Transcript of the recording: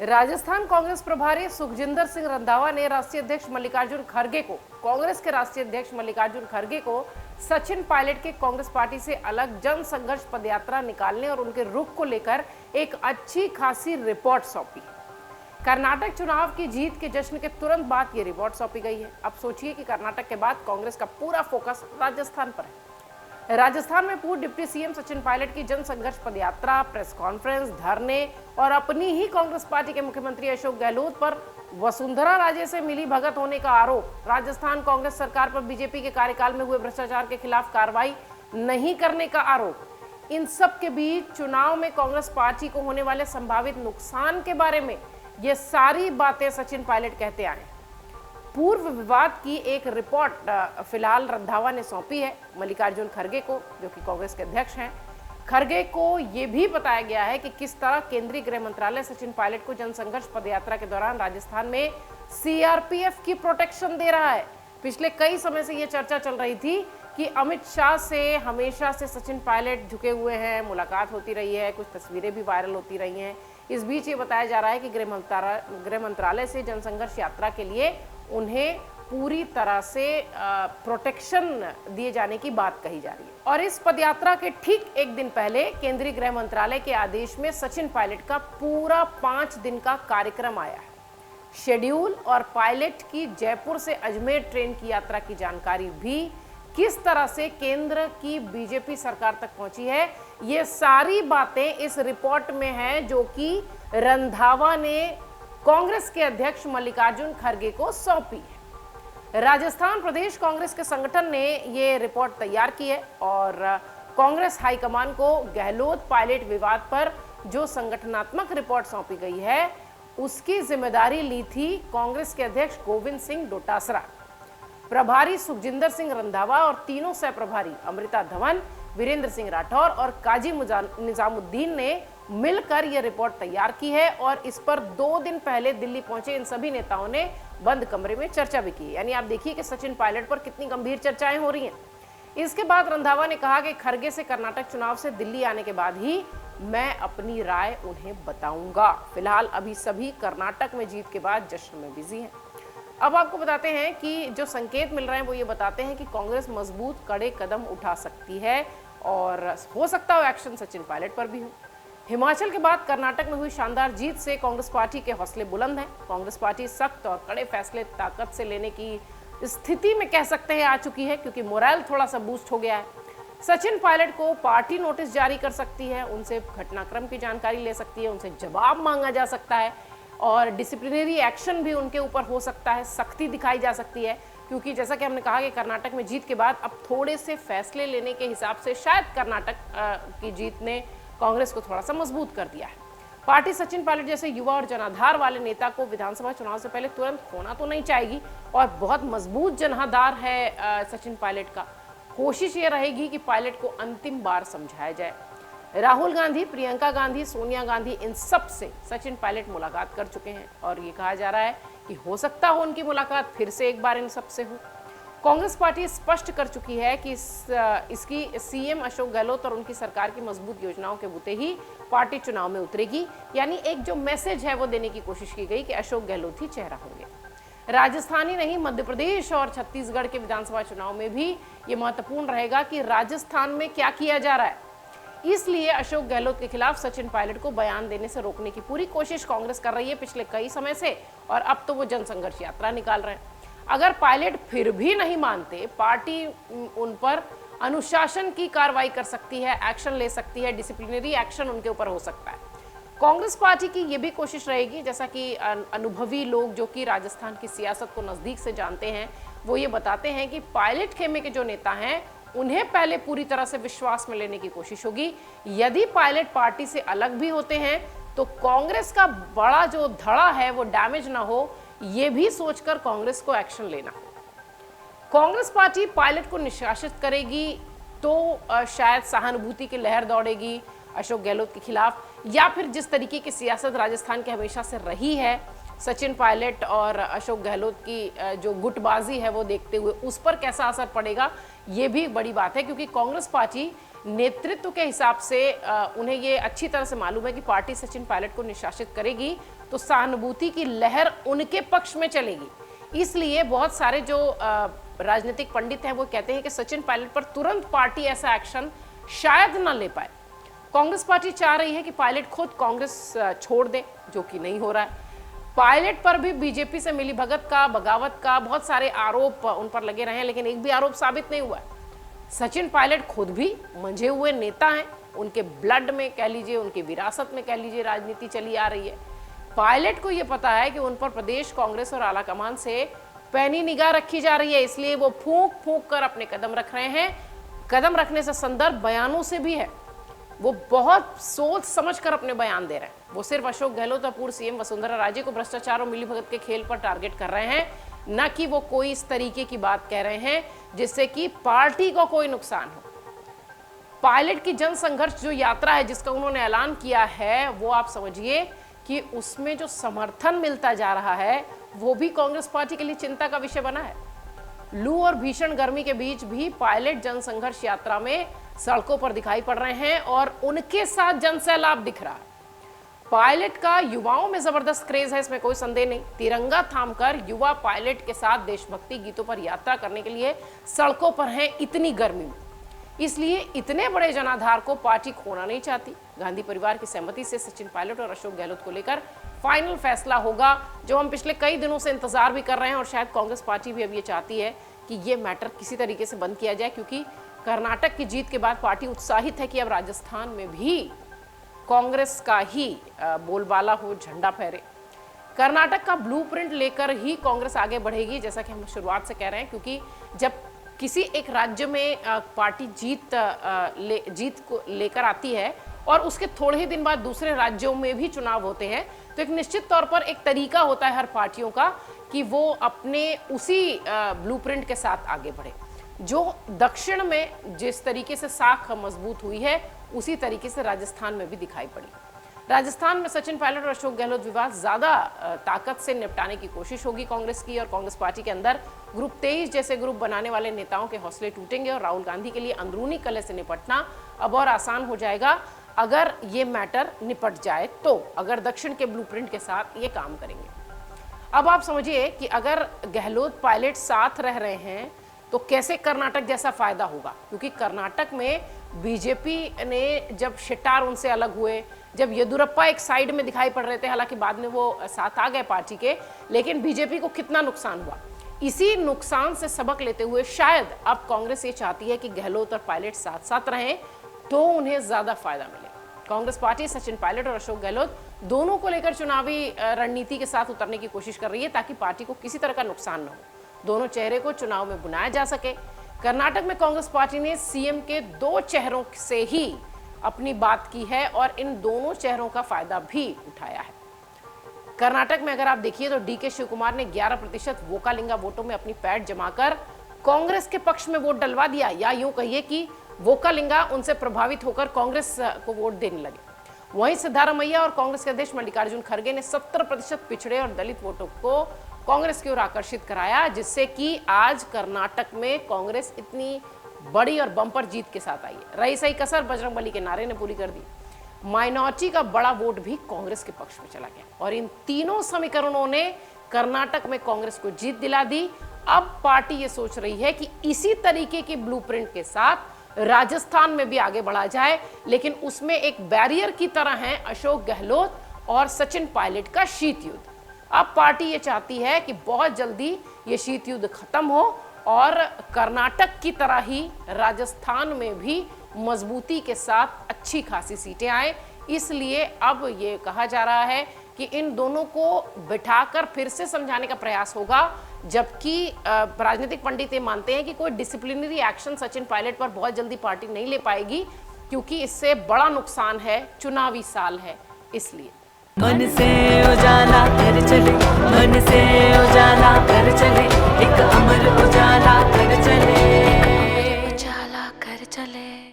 राजस्थान कांग्रेस प्रभारी सुखजिंदर सिंह रंधावा ने राष्ट्रीय अध्यक्ष मल्लिकार्जुन खड़गे को कांग्रेस के राष्ट्रीय अध्यक्ष मल्लिकार्जुन खड़गे को सचिन पायलट के कांग्रेस पार्टी से अलग जन संघर्ष पदयात्रा निकालने और उनके रुख को लेकर एक अच्छी खासी रिपोर्ट सौंपी। कर्नाटक चुनाव की जीत के जश्न के तुरंत बाद ये रिपोर्ट सौंपी गई है। अब सोचिए कि कर्नाटक के बाद कांग्रेस का पूरा फोकस राजस्थान पर है। राजस्थान में पूर्व डिप्टी सीएम सचिन पायलट की जन संघर्ष पदयात्रा, प्रेस कॉन्फ्रेंस, धरने और अपनी ही कांग्रेस पार्टी के मुख्यमंत्री अशोक गहलोत पर वसुंधरा राजे से मिली भगत होने का आरोप, राजस्थान कांग्रेस सरकार पर बीजेपी के कार्यकाल में हुए भ्रष्टाचार के खिलाफ कार्रवाई नहीं करने का आरोप, इन सब के बीच चुनाव में कांग्रेस पार्टी को होने वाले संभावित नुकसान के बारे में ये सारी बातें सचिन पायलट कहते आए। पूर्व विवाद की एक रिपोर्ट फिलहाल रंधावा ने सौंपी है मल्लिकार्जुन खड़गे को, जो कि कांग्रेस के अध्यक्ष हैं। खड़गे को यह भी बताया गया है कि किस तरह केंद्रीय गृह मंत्रालय सचिन पायलट को जनसंघर्ष पदयात्रा के दौरान राजस्थान में सीआरपीएफ की प्रोटेक्शन दे रहा है। पिछले कई समय से यह चर्चा चल रही थी कि अमित शाह से हमेशा से सचिन पायलट झुके हुए हैं, मुलाकात होती रही है, कुछ तस्वीरें भी वायरल होती रही हैं। इस बीच ये बताया जा रहा है कि गृह मंत्रालय से जनसंघर्ष यात्रा के लिए उन्हें पूरी तरह से प्रोटेक्शन दिए जाने की बात कही जा रही है। और इस पदयात्रा के ठीक एक दिन पहले केंद्रीय गृह मंत्रालय के आदेश में सचिन पायलट का पूरा 5 दिन का कार्यक्रम आया है। शेड्यूल और पायलट की जयपुर से अजमेर ट्रेन की यात्रा की जानकारी भी किस तरह से केंद्र की बीजेपी सरकार तक पहुंची है, ये सारी बातें इस रिपोर्ट में है जो कि रंधावा ने कांग्रेस के अध्यक्ष मल्लिकार्जुन खड़गे को सौंपी है। राजस्थान प्रदेश कांग्रेस के संगठन ने ये रिपोर्ट तैयार की है और कांग्रेस हाईकमान को गहलोत पायलट विवाद पर जो संगठनात्मक रिपोर्ट सौंपी गई है उसकी जिम्मेदारी ली थी कांग्रेस के अध्यक्ष गोविंद सिंह डोटासरा। प्रभारी सुखजिंदर सिंह रंधावा और तीनों सह प्रभारी अमृता धवन, वीरेंद्र सिंह राठौर और काजी निजामुद्दीन ने मिलकर यह रिपोर्ट तैयार की है और इस पर 2 दिन पहले दिल्ली पहुंचे इन सभी नेताओं ने बंद कमरे में चर्चा भी की। यानी आप देखिए कि सचिन पायलट पर कितनी गंभीर चर्चाएं हो रही हैं। इसके बाद रंधावा ने कहा कि खड़गे से कर्नाटक चुनाव से दिल्ली आने के बाद ही मैं अपनी राय उन्हें बताऊंगा। फिलहाल अभी सभी कर्नाटक में जीत के बाद जश्न में बिजी हैं। अब आपको बताते हैं कि जो संकेत मिल रहे हैं वो ये बताते हैं कि कांग्रेस मजबूत कड़े कदम उठा सकती है और हो सकता है एक्शन सचिन पायलट पर भी हो। हिमाचल के बाद कर्नाटक में हुई शानदार जीत से कांग्रेस पार्टी के हौसले बुलंद हैं। कांग्रेस पार्टी सख्त और कड़े फैसले ताकत से लेने की स्थिति में कह सकते हैं आ चुकी है, क्योंकि मोरल थोड़ा सा बूस्ट हो गया है। सचिन पायलट को पार्टी नोटिस जारी कर सकती है, उनसे घटनाक्रम की जानकारी ले सकती है, उनसे जवाब मांगा जा सकता है और डिसिप्लिनरी एक्शन भी उनके ऊपर हो सकता है, सख्ती दिखाई जा सकती है। क्योंकि जैसा कि हमने कहा कि कर्नाटक में जीत के बाद अब थोड़े से फैसले लेने के हिसाब से शायद कर्नाटक की जीत ने कांग्रेस को थोड़ा सा मजबूत कर दिया है। पार्टी सचिन पायलट जैसे युवा और जनाधार वाले नेता को विधानसभा चुनाव से पहले तुरंत खोना तो नहीं चाहेगी और बहुत मजबूत जनाधार है सचिन पायलट का। कोशिश ये रहेगी कि पायलट को अंतिम बार समझाया जाए। राहुल गांधी, प्रियंका गांधी, सोनिया गांधी, इन सब से सचिन पायलट मुलाकात कर चुके हैं और ये कहा जा रहा है कि हो सकता हो उनकी मुलाकात फिर से एक बार इन सब से हो। कांग्रेस पार्टी स्पष्ट कर चुकी है कि इसकी सीएम अशोक गहलोत और उनकी सरकार की मजबूत योजनाओं के बूते ही पार्टी चुनाव में उतरेगी। यानी एक जो मैसेज है वो देने की कोशिश की गई कि अशोक गहलोत ही चेहरा होंगे। राजस्थान ही नहीं, मध्य प्रदेश और छत्तीसगढ़ के विधानसभा चुनाव में भी ये महत्वपूर्ण रहेगा कि राजस्थान में क्या किया जा रहा है। इसलिए अशोक गहलोत के खिलाफ सचिन पायलट को बयान देने से रोकने की पूरी कोशिश कांग्रेस कर रही है पिछले कई समय से और अब तो वो जनसंघर्ष यात्रा निकाल रहे हैं। अगर पायलट फिर भी नहीं मानते, पार्टी उन पर अनुशासन की कार्रवाई कर सकती है, एक्शन ले सकती है, डिसिप्लिनरी एक्शन उनके ऊपर हो सकता है। कांग्रेस पार्टी की ये भी कोशिश रहेगी, जैसा कि अनुभवी लोग जो कि राजस्थान की सियासत को नजदीक से जानते हैं वो ये बताते हैं कि पायलट खेमे के जो नेता हैं उन्हें पहले पूरी तरह से विश्वास में लेने की कोशिश होगी। यदि पायलट पार्टी से अलग भी होते हैं तो कांग्रेस का बड़ा जो धड़ा है वो डैमेज ना हो, ये भी सोचकर कांग्रेस को एक्शन लेना हो। कांग्रेस पार्टी पायलट को निष्कासित करेगी तो शायद सहानुभूति की लहर दौड़ेगी अशोक गहलोत के खिलाफ, या फिर जिस तरीके की सियासत राजस्थान की हमेशा से रही है सचिन पायलट और अशोक गहलोत की जो गुटबाजी है वो देखते हुए उस पर कैसा असर पड़ेगा, ये भी बड़ी बात है। क्योंकि कांग्रेस पार्टी नेतृत्व के हिसाब से उन्हें ये अच्छी तरह से मालूम है कि पार्टी सचिन पायलट को निष्कासित करेगी तो सहानुभूति की लहर उनके पक्ष में चलेगी। इसलिए बहुत सारे जो राजनीतिक पंडित हैं वो कहते हैं कि सचिन पायलट पर तुरंत पार्टी ऐसा एक्शन शायद न ले पाए। कांग्रेस पार्टी चाह रही है कि पायलट खुद कांग्रेस छोड़ दे, जो कि नहीं हो रहा है। पायलट पर भी बीजेपी से मिलीभगत का, बगावत का बहुत सारे आरोप उन पर लगे रहे हैं, लेकिन एक भी आरोप साबित नहीं हुआ है। सचिन पायलट खुद भी मंझे हुए नेता हैं, उनके ब्लड में कह लीजिए, उनकी विरासत में कह लीजिए राजनीति चली आ रही है। पायलट को यह पता है कि उन पर प्रदेश कांग्रेस और आलाकमान से पैनी निगाह रखी जा रही है, इसलिए वो फूंक फूंक कर अपने कदम रख रहे हैं। कदम रखने से संदर्भ बयानों से भी है, वो बहुत सोच समझ कर अपने बयान दे रहे हैं। वो सिर्फ अशोक गहलोत और पूर्व सीएम वसुंधरा राजे को भ्रष्टाचार और मिलीभगत के खेल पर टारगेट कर रहे हैं, न कि वो कोई इस तरीके की बात कह रहे हैं जिससे कि पार्टी को कोई नुकसान हो। पायलट की जन संघर्ष जो यात्रा है जिसका उन्होंने ऐलान किया है, वो आप समझिए कि उसमें जो समर्थन मिलता जा रहा है वो भी कांग्रेस पार्टी के लिए चिंता का विषय बना है। लू और भीषण गर्मी के बीच भी पायलट जन संघर्ष यात्रा में सड़कों पर दिखाई पड़ रहे हैं और उनके साथ जनसैलाब दिख रहा है। पायलट का युवाओं में जबरदस्त क्रेज है, इसमें कोई संदेह नहीं। तिरंगा थामकर युवा पायलट के साथ देशभक्ति गीतों पर यात्रा करने के लिए सड़कों पर हैं इतनी गर्मी में, इसलिए इतने बड़े जनाधार को पार्टी खोना नहीं चाहती। गांधी परिवार की सहमति से सचिन पायलट और अशोक गहलोत को लेकर फाइनल फैसला होगा, जो हम पिछले कई दिनों से इंतजार भी कर रहे हैं। और शायद कांग्रेस पार्टी भी अब ये चाहती है कि ये मैटर किसी तरीके से बंद किया जाए, क्योंकि कर्नाटक की जीत के बाद पार्टी उत्साहित है कि अब राजस्थान में भी कांग्रेस का ही बोलबाला हो, झंडा फहरे। कर्नाटक का ब्लूप्रिंट लेकर ही कांग्रेस आगे बढ़ेगी, जैसा कि हम शुरुआत से कह रहे हैं, क्योंकि जब किसी एक राज्य में पार्टी जीत को लेकर आती है और उसके थोड़े ही दिन बाद दूसरे राज्यों में भी चुनाव होते हैं, तो एक निश्चित तौर पर एक तरीका होता है हर पार्टियों का कि वो अपने उसी ब्लूप्रिंट के साथ आगे बढ़े। जो दक्षिण में जिस तरीके से साख मजबूत हुई है, उसी तरीके से राजस्थान में भी दिखाई पड़ी। राजस्थान में सचिन पायलट और अशोक गहलोत विवाद ज्यादा ताकत से निपटाने की कोशिश होगी कांग्रेस की, और कांग्रेस पार्टी के अंदर ग्रुप 23 जैसे ग्रुप बनाने वाले नेताओं के हौसले टूटेंगे और राहुल गांधी के लिए अंदरूनी कलह से निपटना अब और आसान हो जाएगा अगर ये मैटर निपट जाए तो, अगर दक्षिण के ब्लूप्रिंट के साथ ये काम करेंगे। अब आप समझिए कि अगर गहलोत पायलट साथ रह रहे हैं तो कैसे कर्नाटक जैसा फायदा होगा, क्योंकि कर्नाटक में बीजेपी ने जब शेट्टार उनसे अलग हुए, जब येदुरप्पा एक साइड में दिखाई पड़ रहे थे, हालांकि बाद में वो साथ आ गए पार्टी के, लेकिन बीजेपी को कितना नुकसान हुआ। इसी नुकसान से सबक लेते हुए शायद अब कांग्रेस ये चाहती है कि गहलोत और पायलट साथ साथ रहें तो उन्हें ज्यादा फायदा मिले। कांग्रेस पार्टी सचिन पायलट और अशोक गहलोत दोनों को लेकर चुनावी रणनीति के साथ उतरने की कोशिश कर रही है ताकि पार्टी को किसी तरह का नुकसान न हो, दोनों चेहरे को चुनाव में बुलाया जा सके। कर्नाटक में कांग्रेस पार्टी ने सीएम के 2 चेहरों से ही अपनी बात की है और इन दोनों चेहरों का फायदा भी उठाया है। कर्नाटक में अगर आप देखिए तो डीके शिव कुमार ने 11% वोकालिंगा वोटों में अपनी पैठ जमाकर कांग्रेस के पक्ष में वोट डलवा दिया, या यूं कहिए कि वोकालिंगा उनसे प्रभावित होकर कांग्रेस को वोट देने लगे। वहीं सिद्धारमैया और कांग्रेस के अध्यक्ष मल्लिकार्जुन खड़गे ने 70% पिछड़े और दलित वोटों को कांग्रेस की ओर आकर्षित कराया, जिससे कि आज कर्नाटक में कांग्रेस इतनी बड़ी और बम्पर जीत के साथ आई है। रही सही कसर बजरंगबली के नारे ने पूरी कर दी। माइनॉरिटी का बड़ा वोट भी कांग्रेस के पक्ष में चला गया और इन तीनों समीकरणों ने कर्नाटक में कांग्रेस को जीत दिला दी। अब पार्टी ये सोच रही है कि इसी तरीके की ब्लूप्रिंट के साथ राजस्थान में भी आगे बढ़ा जाए, लेकिन उसमें एक बैरियर की तरह है अशोक गहलोत और सचिन पायलट का शीत युद्ध। अब पार्टी ये चाहती है कि बहुत जल्दी ये शीत युद्ध खत्म हो और कर्नाटक की तरह ही राजस्थान में भी मजबूती के साथ अच्छी खासी सीटें आए। इसलिए अब ये कहा जा रहा है कि इन दोनों को बिठाकर फिर से समझाने का प्रयास होगा, जबकि राजनीतिक पंडित ये मानते हैं कि कोई डिसिप्लिनरी एक्शन सचिन पायलट पर बहुत जल्दी पार्टी नहीं ले पाएगी, क्योंकि इससे बड़ा नुकसान है, चुनावी साल है इसलिए। मन से उजाला कर चले, मन से उजाला कर चले, एक अमर उजाला।